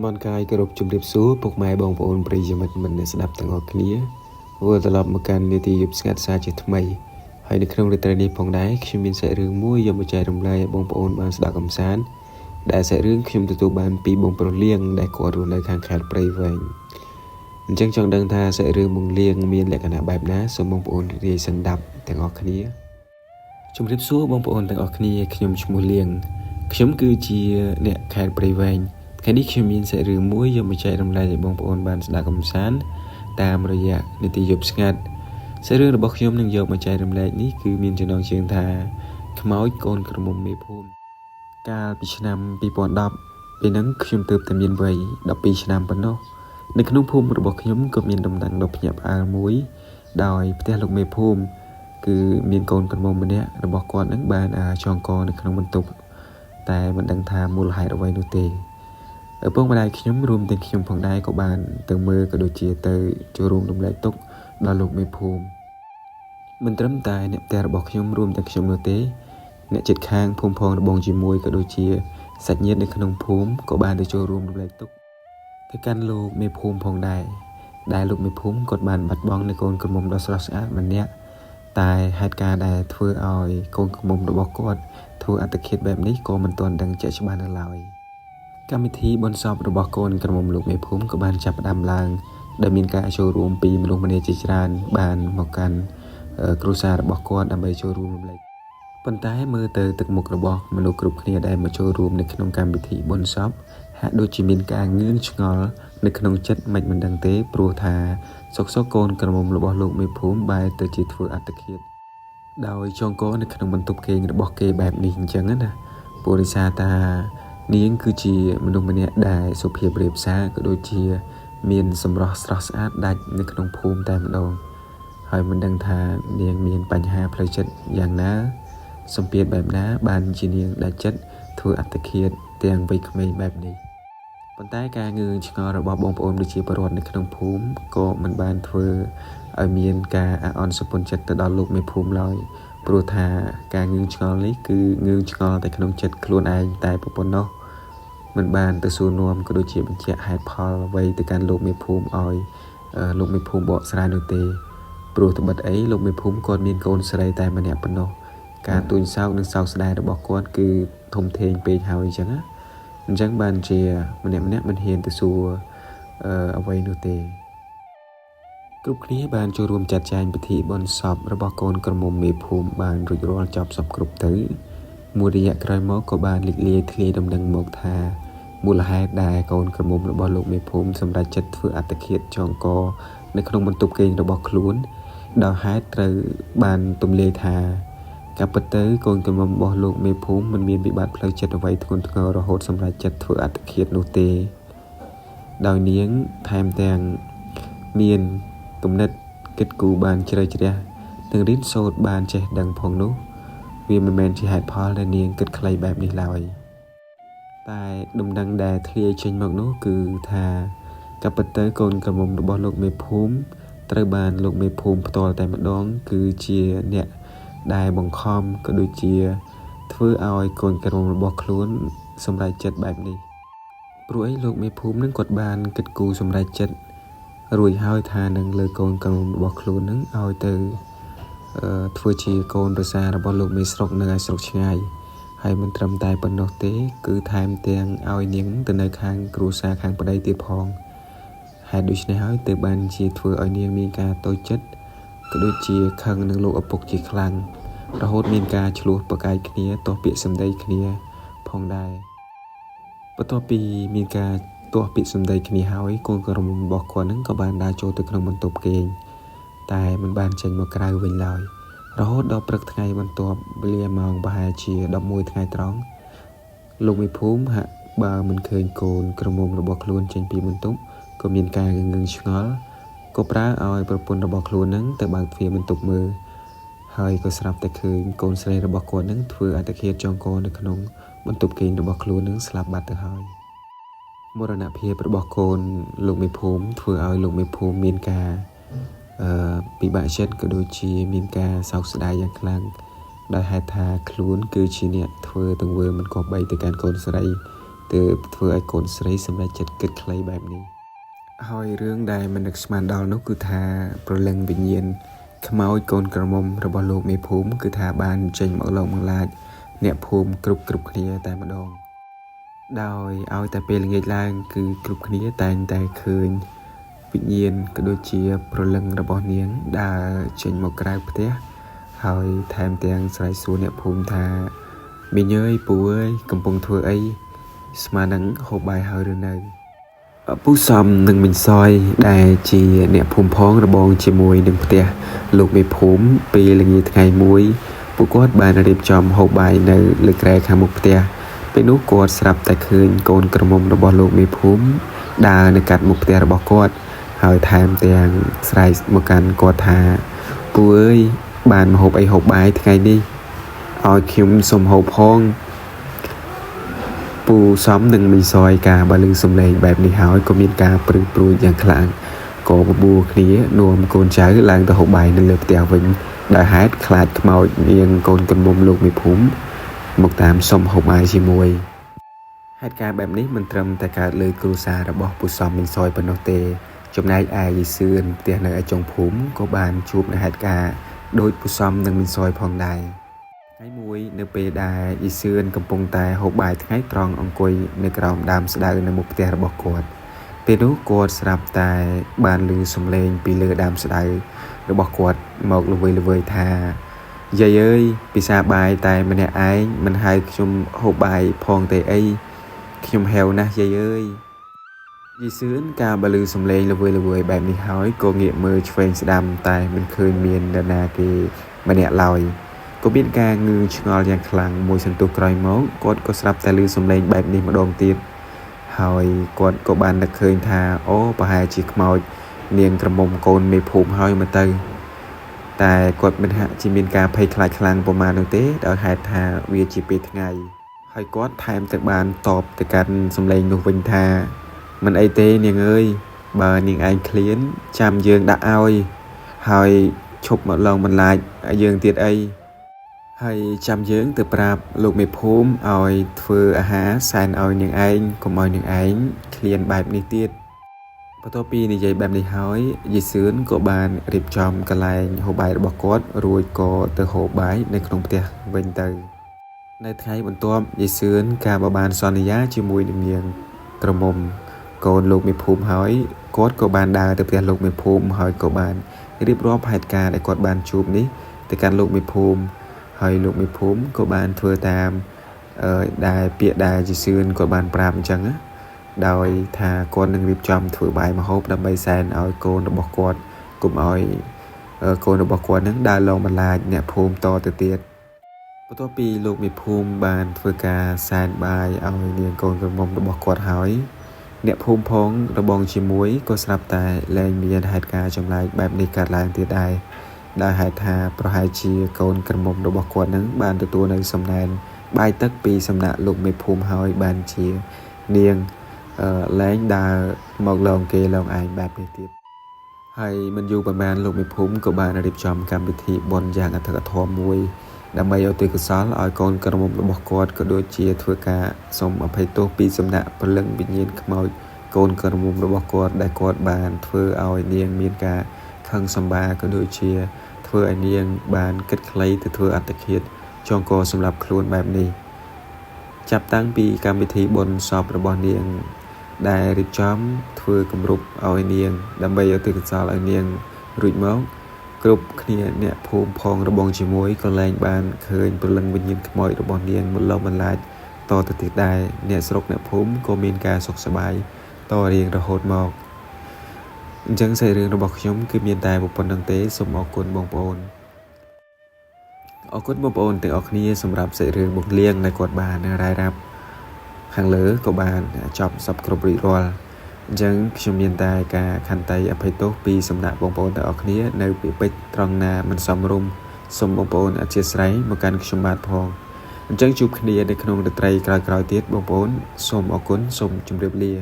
មនកាយគោរពជំរាបសួរពុកម៉ែបងប្អូនប្រិយមិត្តមិនស្ដាប់ទាំងអស់គ្នាវិលត្រឡប់មកកាន់នីតិយុបស្ងាត់សាជាថ្មីហើយនៅក្នុងរាត្រីនេះផងដែរខ្ញុំមានសាច់រឿងមួយយកមកចែករំលែកឲ្យបងប្អូនបានស្ដាប់កំសាន្តដែលសាច់រឿងខ្ញុំទទួលបានពីបងប្រុសលៀងដែលគាត់រស់នៅខាងខេត្តព្រៃវែងអញ្ចឹងចង់ដឹងថាសាច់រឿងបងលៀងមានលក្ខណៈបែបណាសូមបងប្អូនរីករាយស្ដាប់ទាំងអស់គ្នាជំរាបសួរបងប្អូនទាំងអស់គ្នាខ្ញុំឈ្មោះលៀងខ្ញុំគឺជាអ្នកខេត្តព្រៃវែងថ្ងៃនេះខ្ញុំមានសាច់រឿងមួយយកមកចែករំលែកឲ្យបងប្អូនបានស្ដាប់កំសាន្តតាមរយៈនីតិយុបស្ងាត់សាច់រឿងរបស់ខ្ញុំនឹងយកមកចែករំលែកនេះគឺមានចំណងជើងថាខ្មោចកូនក្រមុំមេភូមិកាលពីឆ្នាំ2010ពេលហ្នឹងខ្ញុំទើបតែមានវ័យ12ឆ្នាំប៉ុណ្ណោះនៅក្នុងភូមិរបស់ខ្ញុំក៏មានដំណាំងដ៏ភ្ញាក់ផ្អើលមួយដោយផ្ទះលោកមេភូមិគឺមានកូនក្រមុំម្នាក់របស់គាត់នឹងបានចងកនៅក្នុងបន្ទប់តែមិនដឹងថាមូលហេតុអ្វីនោះទេឪពុកម្ដាយខ្ញុំរួមទាំងខ្ញុំផងដែរក៏បានទៅមើលក៏ដូចជាទៅចូលរួមរំលែកទុក្ខដល់លោកមេភូមិមិនត្រឹមតែអ្នកផ្ទះរបស់ខ្ញុំរួមទាំងខ្ញុំនោះទេអ្នកជិតខាងភូមិផងរបងជាមួយក៏ដូចជាសាច់ញាតិនៅក្នុងភូមិក៏បានទៅចូលរួមរំលែកទុក្ខទៅកាន់លោកមេភូមិផងដែរដែលលោកមេភូមិគាត់បានបាត់បង់នៅកូនក្រមុំដ៏ស្រស់ស្អាតម្នាក់តែហេតុការណ៍ដែលធ្វើឲ្យកូនក្រមុំរបស់គាត់ធ្វើអត្តឃាតបែបនេះក៏មិនទាន់ដឹងជាក់ច្បាស់នៅឡើយកម្មវិធីបុណ្យសពរបស់កូនក្រមុំលោកមេភូមិក៏បានចាប់ផ្ដើមឡើងដែលមានការចូលរួមពីមនុស្សម្នាជាច្រើនបានមកកាន់គ្រួសាររបស់គាត់ដើម្បីចូលរួមរំលែកប៉ុន្តែមើលទៅទឹកមុខរបស់មនុស្សគ្រប់គ្នាដែលមកចូលរួមនៅក្នុងកម្មវិធីបុណ្យសពហាក់ដូចជាមានការងឿងឆ្ងល់នៅក្នុងចិត្តមិនដឹងទេព្រោះថាសុកកូនក្រមុំរបស់លោកមេភូមិបែរទៅជាធ្វើអត្តឃាតដោយចងកនៅក្នុងបន្ទប់គេងរបស់គេបែបនេះអញ្ចឹងណាព្រោះរិសាតានាងគឺជាមនុស្សម្នាក់ដែលសុភាពរាបសារក៏ដូចជាមានសម្រស់ស្រស់ស្អាតដាច់នៅក្នុងភូមិតែម្ដងហើយមិនដឹងថានាងមានបញ្ហាផ្លូវចិត្តយ៉ាងណាសម្ពាធបែបណាបានជានាងដាច់ចិត្តធ្វើអត្តឃាតទាំងវ័យក្មេងបែបនេះប៉ុន្តែការងឿងឆ្ងល់របស់បងប្អូនប្រជាពលរដ្ឋនៅក្នុងភូមិក៏មិនបានធ្វើឲ្យមានការអាក់អន់សុពន្ធចិត្តទៅដល់លោកមេភូមិឡើយព្រោះថាការងឿងឆ្ងល់នេះគឺងឿងឆ្ងល់តែក្នុងចិត្តខ្លួនឯងតែប៉ុណ្ណោះមិនបានទៅសួរនាំក៏ដូចជាបញ្ជាក់ហេតុផលអ្វីទៅកាន់លោកមេភូមិឲ្យលោកមេភូមិបកស្រាយនោះទេព្រោះត្បិតអីលោកមេភូមិគាត់មានកូនស្រីតែម្នាក់ប៉ុណ្ណោះការទួញសោកនិងសោកស្ដាយរបស់គាត់គឺធំធេងពេកហើយអញ្ចឹងណាអញ្ចឹងបានជាម្នាក់មិនហ៊ានទៅសួរអ្វីនោះទេគ្រប់គ្នាបានចូលរួមចាត់ចែងពិធីបុណ្យសពរបស់កូនក្រមុំមេភូមិបានរួចរាល់ចប់សពគ្រប់ទៅមួយរយៈក្រោយមកក៏បានលេចលាយធ្លាយដំណឹងមកថាមូលហេតុដែលកូនក្រមុំរបស់លោកមេភូមិសម្រេចចិត្តធ្វើអត្តឃាតចងកនៅក្នុងបន្ទប់គេងរបស់ខ្លួនដោយហេតុត្រូវបានទម្លាយថាការពិតទៅកូនក្រមុំរបស់លោកមេភូមិមិនមានវិបត្តិផ្លូវចិត្តអ្វីធ្ងន់ធ្ងររហូតសម្រេចចិត្តធ្វើអត្តឃាតនោះទេដោយនាងថែមទាំងមានគំនិតគិតគូរបានជ្រៅជ្រះនិងរៀនសូត្របានចេះដឹងផងនោះវាមិនមែនជាហេតុផលដែលនាងគិតខ្លីបែបនេះឡើយតែដំណឹងដែលធ្លាយចេញមកនោះគឺថាការពិតទៅកូនក្រមុំរបស់លោកមេភូមិត្រូវបានលោកមេភូមិផ្ទាល់តែម្ដងគឺជាអ្នកដែលបង្ខំក៏ដូចជាធ្វើឲ្យកូនក្រមុំរបស់ខ្លួនសម្រេចចិត្តបែបនេះព្រោះអីលោកមេភូមិនឹងគាត់បានគិតគូរសម្រេចចិត្តរួចហើយថានឹងលើកូនក្រមុំរបស់ខ្លួននឹងឲ្យទៅធ្វើជាកូនប្រសាររបស់លោកមេស្រុកនៅឯស្រុកឆ្ងាយហើយមិនត្រឹមតែប៉ុណ្ណោះទេគឺថែមទាំងឲ្យនាងទៅនៅខាងគ្រួសារខាងប្តីទៀតផងហេតុដូច្នេះហើយទើបបានជាធ្វើឲ្យនាងមានការតូចចិត្តក៏ដូចជាខឹងនឹងលោកឪពុកជាខ្លាំងរហូតមានការឆ្លោះប្រកែកគ្នាទាស់ពាក្យសម្ដីគ្នាផងដែរបន្ទាប់ពីមានការទាស់ពាក្យសម្ដីគ្នាហើយកូនក្រមុំរបស់គាត់នឹងក៏បានដើរចូលទៅក្នុងបន្ទប់គេងតែមិនបានចេញមកក្រៅវិញឡើយរហូតដល់ព្រឹកថ្ងៃបន្ទាប់វេលាម៉ោងប្រហែលជា11ថ្ងៃត្រង់លោកមេភូមិហាក់បើមិនឃើញកូនក្រមុំរបស់ខ្លួនចេញពីបន្ទប់ក៏មានការងឿងឆ្ងល់ក៏ប្រើឲ្យប្រពន្ធរបស់ខ្លួននឹងទៅបើកទ្វារបន្ទប់មើលហើយក៏ស្រាប់តែឃើញកូនស្រីរបស់គាត់នឹងធ្វើអត្តឃាតចងកនៅក្នុងបន្ទប់គេងរបស់ខ្លួននឹងស្លាប់បាត់ទៅហើយមរណភាពរបស់កូនលោកមេភូមិធ្វើឲ្យលោកមេភូមិមានការពិបាកចិត្តក៏ដូចជាមានការសោកស្ដាយយ៉ាងខ្លាំងដោយហេតុថាខ្លួនគឺជាអ្នកធ្វើទង្វើមិនគប្បីទៅកាន់កូនស្រី ទើបធ្វើឲ្យកូនស្រីសម្រេចចិត្តគិតខ្លីបែបនេះហើយរឿងដែលមិននឹកស្មានដល់នោះគឺថាប្រលឹងវិញ្ញាណខ្មោចកូនក្រមុំរបស់លោកមេភូមិគឺថាបានចេញមកឡងមកឡាចអ្នកភូមិគ្រប់គ្នាតែម្ដងដោយឲ្យតែពេលល្ងាចឡើងគឺគ្រប់គ្នាតែងតែឃើញវិញ្ញាណក៏ដូចជាប្រលឹងរបស់នាងដើរចេញមកក្រៅផ្ទះហើយថែមទាំងស្រែកសួរអ្នកភូមិថាមីងអើយពូអើយកំពុងធ្វើអីស្មាននឹងហូបបាយហើយឬនៅពូសំនិងមីងសយដែលជាអ្នកភូមិផងរបងជាមួយនឹងផ្ទះលោកមេភូមិពេលល្ងាចថ្ងៃមួយពួកគាត់បានរៀបចំហូបបាយនៅលើក្រែខាងមុខផ្ទះពេលនោះគាត់ស្រាប់តែឃើញកូនក្រមុំរបស់លោកមេភូមិដើរនៅកាត់មុខផ្ទះរបស់គាត់ហើយថែមទាំងស្រែកមកកាន់គាត់ថាពូអើយបានមកហូបអីហូបបាយថ្ងៃនេះឲ្យខ្ញុំសុំហូបផងពូសំនឹងមីងសយការបើលឺសំឡេងបែបនេះហើយក៏មានការព្រឺព្រួយយ៉ាងខ្លាំងក៏បបួលគ្នានាំកូនចៅឡើងទៅហូបបាយនៅលើផ្ទះវិញដោយហេតុខ្លាចខ្មោចនាងកូនក្រមុំលោកមេភូមិមកតាមសុំហូបបាយជាមួយហេតុការណ៍បែបនេះមិនត្រឹមតែកើតលើគ្រួសាររបស់ពូសំមីងសយប៉ុណ្ណោះទេចំណែកឯយីសឿនផ្ទះនៅឯចុងភូមិក៏បានជួបនៅហេតុការណ៍ដោយពូសំនិងមីងសយផងដែរថ្ងៃមួយនៅពេលដែលយីសឿនកំពុងតែហូបបាយថ្ងៃត្រង់អង្គុយនៅក្រោមដើមស្តៅនៅមុខផ្ទះរបស់គាត់ពេលនោះគាត់ស្រាប់តែបានឮសំឡេងពីលើដើមស្តៅរបស់គាត់មកល្វើយថាយាយអើយពិសាបាយតែម្នាក់ឯងមិនហៅខ្ញុំហូបបាយផងទេអីខ្ញុំហៅណាស់យាយអើយយីសឿនការបើឮសំឡេងល្វើយបែបនេះហើយក៏ងាកមើលឆ្វេងស្ដាំតែមិនឃើញមាននរណាគេម្នាក់ឡើយក៏មានការងឿងឆ្ងល់យ៉ាងខ្លាំងមួយសន្ទុះក្រោយមកគាត់ក៏ស្រាប់តែឮសំឡេងបែបនេះម្ដងទៀតហើយគាត់ក៏បាននឹកឃើញថាអូប្រហែលជាខ្មោចនាងក្រមុំកូនមេភូមិហើយមកទៅតែគាត់មិនហាក់ជាមានការភ័យខ្លាចខ្លាំងប្រមាណនោះទេដោយហេតុថាវាជាពេលថ្ងៃហើយគាត់ថែមទាំងបានតបទៅកាន់សំឡេងនោះវិញថាមិនអីទេនាងអើយបើនាងឯងឃ្លានចាំយើងដាក់ឲ្យហើយឈប់មកឡងបន្លាចយើងទៀតអីហើយចាំយើងទៅប្រាប់លោកមេភូមិឲ្យធ្វើអាហារសែនឲ្យនាងឯងកុំឲ្យនាងឯងឃ្លានបែបនេះទៀតបន្ទាប់ពីនិយាយបែបនេះហើយយីសឿនក៏បានរៀបចំកន្លែងហូបបាយរបស់គាត់រួចក៏ទៅហូបបាយនៅក្នុងផ្ទះវិញទៅនៅថ្ងៃបន្ទាប់យីសឿនក៏បានសន្យាជាមួយនឹងនាងក្រមុំកូនលោកមេភូមិហើយគាត់ក៏បានដើរទៅផ្ទះលោកមេភូមិហើយក៏បានរៀបរាប់ហេតុការណ៍ដែលគាត់បានជួបនេះទៅកាន់លោកមេភូមិហើយលោកមេភូមិក៏បានធ្វើតាមដែលពាក្យដែលយីសឿនគាត់បានប្រាប់អញ្ចឹងណាដោយថាគាត់នឹងរៀបចំធ្វើបាយម្ហូបដើម្បីសែនឲ្យកូនរបស់គាត់កុំឲ្យកូនរបស់គាត់នឹងដើរឡងបន្លាចអ្នកភូមិតទៅទៀតបន្ទាប់ពីលោកមេភូមិបានធ្វើការសែនបាយឲ្យនាងកូនក្រមុំរបស់គាត់ហើយអ្នកភូមិផងរបងជាមួយក៏ស្រាប់តែលែងមានហេតុការណ៍ចម្លែកបែបនេះកើតឡើងទៀតដែរដោយហេតុថាប្រហែលជាកូនក្រមុំរបស់គាត់នឹងបានទទួលនៅសំណែនបាយទឹកពីសំណាក់លោកមេភូមិហើយបានជានាងលែងដើរមកឡងគេឡងឯងបែបនេះទៀតហើយមិនយូរប៉ុន្មានលោកមេភូមិក៏បានរៀបចំកម្មវិធីបុណ្យយ៉ាងអធិកអធមមួយដើម្បីឧទ្ទិសកុសលឲ្យកូនក្រមុំរបស់គាត់ក៏ដូចជាធ្វើការសូមអភ័យទោសពីសំណាក់ព្រលឹងវិញ្ញាណខ្មោចកូនក្រមុំរបស់គាត់ដែលគាត់បានធ្វើឲ្យនាងមានការខឹងសម្បាក៏ដូចជាធ្វើឲ្យនាងបានគិតខ្លីទៅធ្វើអត្តឃាតចងកសម្រាប់ខ្លួនបែបនេះចាប់តាំងពីកម្មវិធីបុណ្យសពរបស់នាងដែលរៀបចំធ្វើគម្រប់ឲ្យនាងដើម្បីឧទ្ទិសកុសលឲ្យនាងរួចមកគ្រប់គ្នាអ្នកភូមិផងរបងជាមួយក៏លែងបានឃើញព្រលឹងវិញ្ញាណខ្មោចរបស់នាងមកឡងបន្លាចតទៅទៀតដែរអ្នកស្រុកអ្នកភូមិក៏មានការសុខសប្បាយតរៀងរហូតមកអញ្ចឹងសាច់រឿងរបស់ខ្ញុំគឺមានតែប៉ុណ្្នឹងទេសូមអរគុណបងប្អូនអរគុណបងប្អូនទាំងអស់គ្នាសម្រាប់សាច់រឿងបង្រៀនដែលគាត់បានរាយរាប់ខាងលើក៏បានចប់សពគ្រប់រួចរាល់អញ្ចឹងខ្ញុំមានតែការខន្តីអភ័យទោសពីសំណាក់បងប្អូនទាំងអស់គ្នានៅពីពេចត្រង់ណាមិនសមរម្យសូមបងប្អូនអធិស្ឋានមកកាន់ខ្ញុំបាទផងអញ្ចឹងជួបគ្នានៅក្នុងរាត្រីក្រោយៗទៀតបងប្អូនសូមអរគុណសូមជម្រាបលា